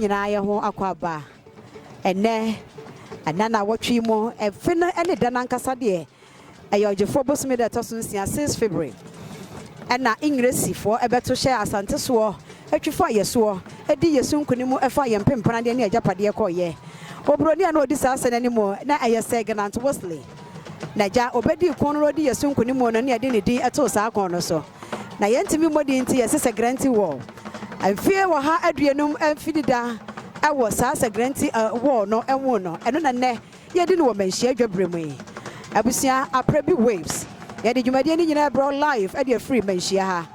nyina ye ho akwaba ene anana watwi mo efe no ene da nankasa de ayojefo bosome da to so 6 February ena ingressifo ebeto hye asante so atwifo ayeso edi yesu nkunimu efa ye mpempana de ne agapade koye obroni na odi sase nanimo na ayese gnant Wesley naja obedi konro di yesu nkunimu no ne ade ne din eto sa akon no so na yentimi modi nti yesese granti wall amfie wo ha aduenum amfidida ewo sase granti wall no enwo no eno na ne yedi no wo Manhyia adwabremu yi abusia Aprebi waves yedi dwumade ni nyina bro live e de free Manhyia ha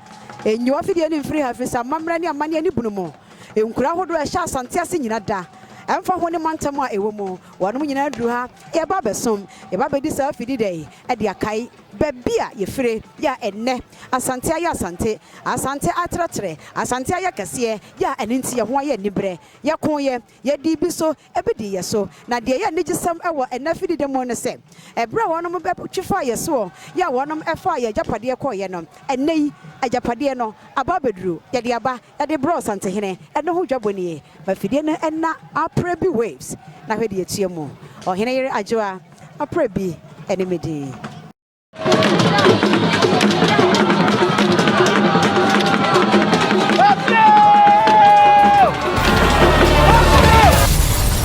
enyo afide ni free ha fisa mamra ni amane ni bunumo enkura hodo e sha asante ase nyina da emfa ho ne mantam a ewo mu wonom nyina duru ha e ba besom e ba bedi sa afidi dai e de akai babia ye free ya enne asante aye asante atratre asante aye kase ya enenti ye ho aye nibre ye kon ye di bi so ebedi ye so na de ye nigisam ewo enna fidi de mo ne se ebra wonom be twifa ye so ya wonom efa ye japade ko ye no ennei ajapade no aba beduru ye de aba ye de bro sante hene enne ho dwaboni ba fidi no enna Aprebi waves na hwede ye tuemu o hene yere ajoa Aprebi enemedi